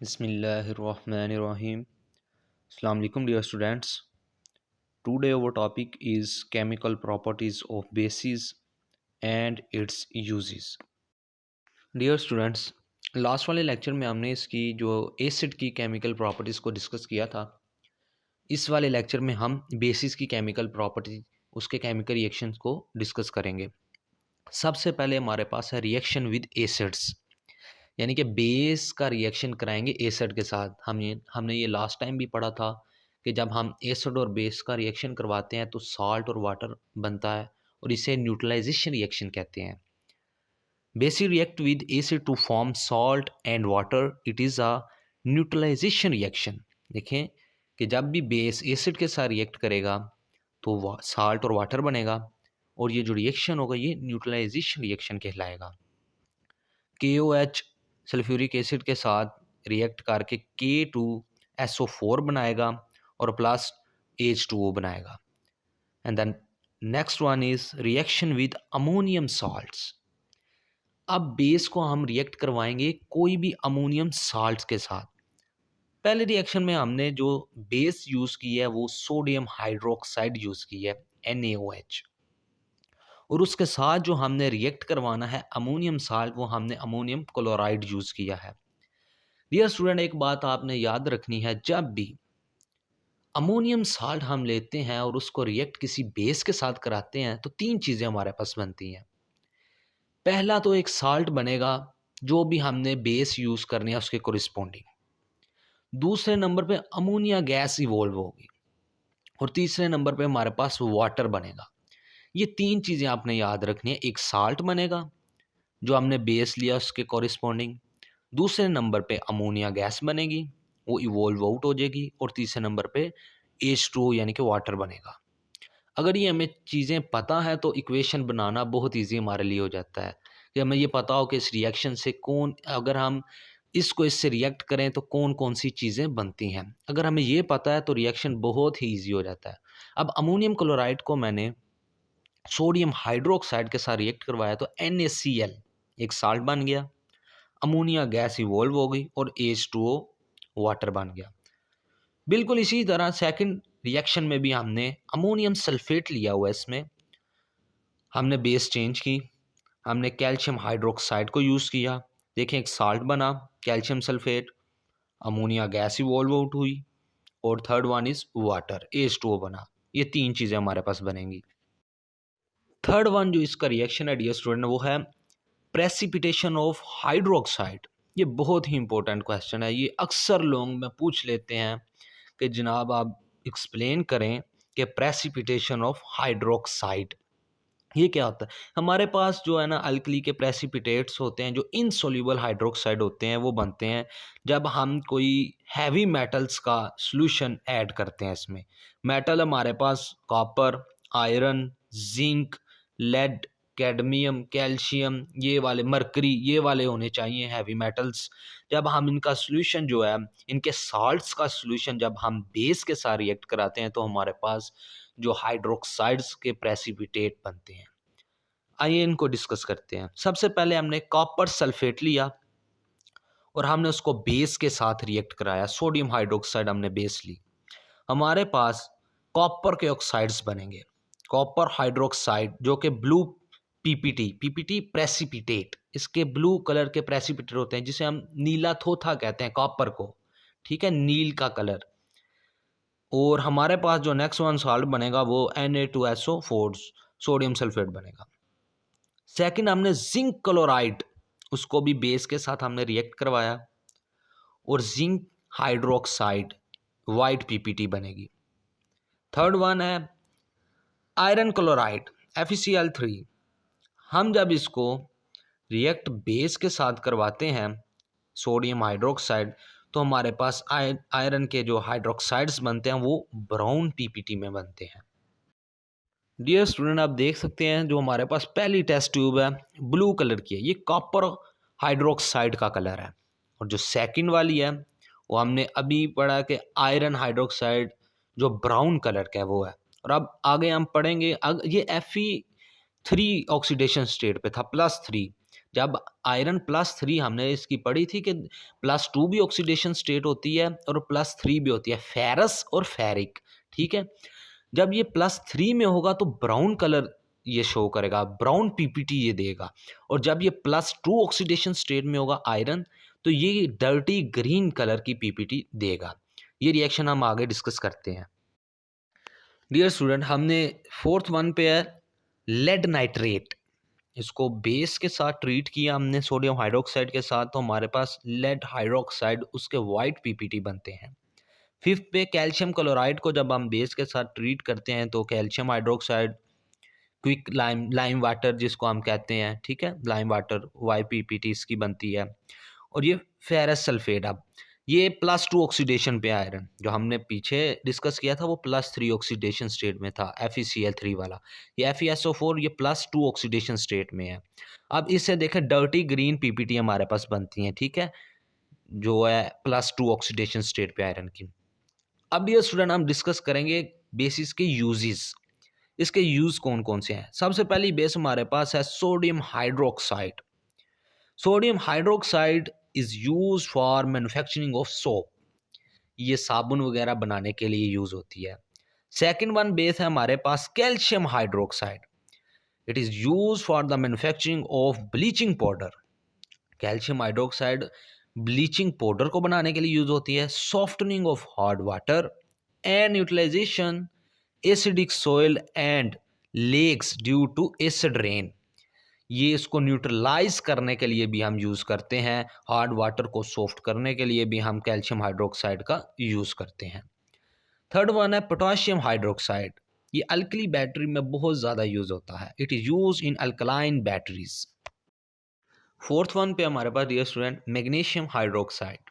Bismillahirrahmanirrahim. Assalamu alaikum dear students. Today our topic is chemical properties of bases and its uses. Dear students, last वाले lecture में हमने इसकी जो acid की chemical properties को discuss किया था। इस वाले लेक्चर में हम बेसिस की केमिकल प्रॉपर्टी उसके केमिकल रिएक्शंस को डिस्कस करेंगे। सबसे पहले हमारे पास है रिएक्शन विद एसिड्स, यानी कि बेस का रिएक्शन कराएंगे एसिड के साथ। हमने ये लास्ट टाइम भी पढ़ा था कि जब हम एसिड और बेस का रिएक्शन करवाते हैं तो साल्ट और वाटर बनता है और इसे न्यूट्रलाइजेशन रिएक्शन कहते हैं। Basic react with acid to form salt and water, it is a neutralisation reaction. देखें कि जब भी बेस एसिड के साथ रिएक्ट करेगा तो साल्ट और वाटर बनेगा और ये जो रिएक्शन होगा ये न्यूट्रलाइजेशन रिएक्शन कहलाएगा। KOH सल्फ्यूरिक एसिड के साथ रिएक्ट करके K2SO4 बनाएगा और प्लस H2O बनाएगा। And then next one is reaction with ammonium salts. अब बेस को हम रिएक्ट करवाएंगे कोई भी अमोनियम साल्ट्स के साथ। पहले रिएक्शन में हमने जो बेस यूज़ की है वो सोडियम हाइड्रोक्साइड यूज़ की है NaOH, और उसके साथ जो हमने रिएक्ट करवाना है अमोनियम साल्ट वो हमने अमोनियम क्लोराइड यूज़ किया है। डियर स्टूडेंट, एक बात आपने याद रखनी है, जब भी अमोनियम साल्ट हम लेते हैं और उसको रिएक्ट किसी बेस के साथ कराते हैं तो तीन चीज़ें हमारे पास बनती हैं। पहला तो एक साल्ट बनेगा जो भी हमने बेस यूज़ करनी है उसके कोरिस्पोंडिंग। दूसरे नंबर पे अमोनिया गैस इवॉल्व होगी और तीसरे नंबर पे हमारे पास वाटर बनेगा। ये तीन चीज़ें आपने याद रखनी है। एक साल्ट बनेगा जो हमने बेस लिया उसके कॉरिस्पॉन्डिंग, दूसरे नंबर पे अमोनिया गैस बनेगी वो इवॉल्व आउट हो जाएगी, और तीसरे नंबर पे H2O यानी कि वाटर बनेगा। अगर ये हमें चीज़ें पता है तो इक्वेशन बनाना बहुत ईजी हमारे लिए हो जाता है कि हमें ये पता हो कि इस रिएक्शन से अगर हम इसको इससे रिएक्ट करें तो कौन कौन सी चीज़ें बनती हैं। अगर हमें ये पता है तो रिएक्शन बहुत ही ईजी हो जाता है। अब अमोनियम क्लोराइड को मैंने सोडियम हाइड्रोक्साइड के साथ रिएक्ट करवाया तो NaCl एक साल्ट बन गया, अमोनिया गैस इवॉल्व हो गई और H2O वाटर बन गया। बिल्कुल इसी तरह सेकंड रिएक्शन में भी हमने अमोनियम सल्फेट लिया हुआ है। इसमें हमने बेस चेंज की, हमने कैल्शियम हाइड्रोक्साइड को यूज़ किया। देखें एक साल्ट बना calcium sulphate, ammonia gas evolve out हुई और third one is water H2O बना। ये तीन चीज़ें हमारे पास बनेंगी। थर्ड वन जो इसका रिएक्शन है डियर स्टूडेंट वो है प्रेसिपिटेशन ऑफ हाइड्रोक्साइड। ये बहुत ही इंपॉर्टेंट क्वेश्चन है, ये अक्सर लोग में पूछ लेते हैं कि जनाब आप एक्सप्लेन करें कि प्रेसिपिटेशन ऑफ हाइड्रोक्साइड ये क्या होता है। हमारे पास जो है ना अल्कली के प्रेसिपिटेट्स होते हैं जो इनसोल्यूबल हाइड्रोक्साइड होते हैं वो बनते हैं जब हम कोई हैवी मेटल्स का सॉल्यूशन ऐड करते हैं। इसमें मेटल हमारे पास copper, iron, zinc, lead, cadmium, calcium, ये वाले मरकरी, ये वाले होने चाहिए हैवी मेटल्स। जब हम इनका सॉल्यूशन जो है इनके साल्ट्स का सॉल्यूशन जब हम बेस के साथ रिएक्ट कराते हैं तो हमारे पास जो हाइड्रोक्साइड्स के प्रेसिपिटेट बनते हैं। आइए इनको डिस्कस करते हैं। सबसे पहले हमने कॉपर सल्फेट लिया और हमने उसको बेस के साथ रिएक्ट कराया। सोडियम हाइड्रोक्साइड हमने बेस ली, हमारे पास कॉपर के ऑक्साइड्स बनेंगे। कॉपर हाइड्रोक्साइड जो कि ब्लू पीपीटी प्रेसिपिटेट, इसके ब्लू कलर के प्रेसिपिटेट होते हैं जिसे हम नीला थोथा कहते हैं कॉपर को, ठीक है, नील का कलर। और हमारे पास जो नेक्स्ट वन सॉल्ट बनेगा वो Na2SO4 सोडियम सल्फेट बनेगा। सेकंड हमने जिंक क्लोराइड, उसको भी बेस के साथ हमने रिएक्ट करवाया और जिंक हाइड्रोक्साइड वाइट पीपीटी बनेगी। थर्ड वन है आयरन क्लोराइड FeCl3। हम जब इसको रिएक्ट बेस के साथ करवाते हैं सोडियम हाइड्रोक्साइड तो हमारे पास आयरन के जो हाइड्रोक्साइड्स बनते हैं वो ब्राउन पीपीटी में बनते हैं। डियर स्टूडेंट, आप देख सकते हैं जो हमारे पास पहली टेस्ट ट्यूब है ब्लू कलर की है, ये कॉपर हाइड्रोक्साइड का कलर है। और जो सेकंड वाली है वो हमने अभी पढ़ा कि आयरन हाइड्रोक्साइड जो ब्राउन कलर का है वो है। और अब आगे हम पढ़ेंगे ये Fe3 ऑक्सीडेशन स्टेट पे था +3, जब आयरन +3 हमने इसकी पढ़ी थी कि +2 भी ऑक्सीडेशन स्टेट होती है और +3 भी होती है, फेरस और फेरिक, ठीक है। जब ये +3 में होगा तो ब्राउन कलर ये शो करेगा, ब्राउन पीपीटी ये देगा। और जब ये +2 ऑक्सीडेशन स्टेट में होगा आयरन, तो ये डर्टी ग्रीन कलर की पीपीटी देगा। ये रिएक्शन हम आगे डिस्कस करते हैं। डियर स्टूडेंट, हमने फोर्थ वन पे है लेड नाइट्रेट। इसको बेस के साथ ट्रीट किया हमने सोडियम हाइड्रोक्साइड के साथ, तो हमारे पास लेड हाइड्रोक्साइड उसके वाइट पीपीटी बनते हैं। फिफ्थ पे कैल्शियम क्लोराइड को जब हम बेस के साथ ट्रीट करते हैं तो calcium hydroxide quick lime lime water जिसको हम कहते हैं, ठीक है, लाइम वाटर YPPT इसकी बनती है। और ये फेरस सल्फेट, अब ये +2 ऑक्सीडेशन पे आयरन जो हमने पीछे डिस्कस किया था वो +3 ऑक्सीडेशन स्टेट में था, FeCl3 वाला। ये FeSO4 ये +2 ऑक्सीडेशन स्टेट में है। अब इससे देखें डर्टी ग्रीन पीपीटी हमारे पास बनती हैं, ठीक है, जो है +2 ऑक्सीडेशन स्टेट पे आयरन की। अब ये स्टूडेंट हम डिस्कस करेंगे बेसिस के यूजेस। इसके यूज कौन कौन से हैं। सबसे पहली बेस हमारे पास है sodium hydroxide. Sodium hydroxide is use for manufacturing of soap. ये साबुन वगैरह बनाने के लिए यूज होती है। सेकंड वन बेस है हमारे पास calcium hydroxide. It is use for the manufacturing of bleaching powder. Calcium hydroxide bleaching powder को बनाने के लिए यूज होती है। Softening of hard water and utilization acidic soil and lakes due to acid rain. ये इसको न्यूट्रलाइज करने के लिए भी हम यूज़ करते हैं। हार्ड वाटर को सॉफ्ट करने के लिए भी हम कैल्शियम हाइड्रोक्साइड का यूज़ करते हैं। थर्ड वन है पोटाशियम हाइड्रोक्साइड। ये अल्कली बैटरी में बहुत ज़्यादा यूज़ होता है। It is use in alkaline batteries. Fourth one पे हमारे पास dear student magnesium hydroxide.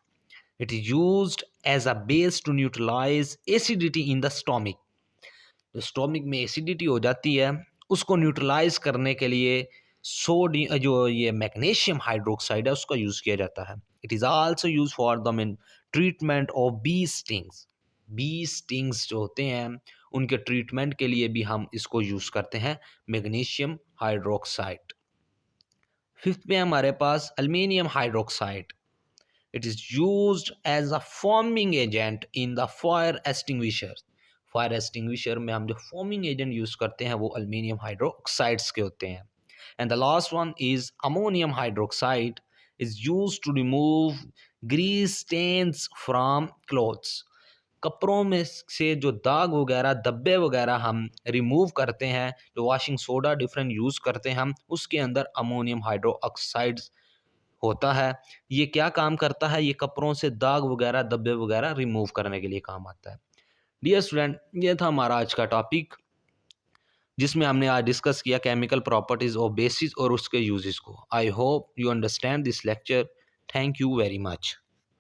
It is used as a base to neutralize acidity in the stomach. जो स्टोमिक में एसिडिटी हो जाती है उसको न्यूट्रलाइज करने के लिए जो ये मैग्नीशियम हाइड्रोक्साइड है उसका यूज़ किया जाता है। It is also use for the mean treatment of bee stings. Bee stings जो होते हैं उनके ट्रीटमेंट के लिए भी हम इसको यूज़ करते हैं, मैग्नीशियम हाइड्रोक्साइड। फिफ्थ में हमारे पास aluminium hydroxide. It is used as a foaming agent in the fire extinguisher. Fire extinguisher में हम जो फोमिंग एजेंट यूज करते हैं वो अल्मीनियम हाइड्रोक्साइड्स के होते हैं। And the last one is ammonium hydroxide is use to remove grease stains from clothes. कपड़ों में से जो दाग वगैरह धब्बे वगैरह हम रिमूव करते हैं, जो वॉशिंग सोडा डिफरेंट यूज़ करते हैं हम, उसके अंदर अमोनियम हाइड्रोक्साइड्स होता है। ये क्या काम करता है, ये कपड़ों से दाग वगैरह धब्बे वगैरह रिमूव करने के लिए काम आता है। डियर स्टूडेंट, ये था हमारा आज का टॉपिक जिसमें हमने आज डिस्कस किया केमिकल प्रॉपर्टीज ऑफ बेसिस और उसके यूजेस को। I hope you understand this lecture. Thank you very much.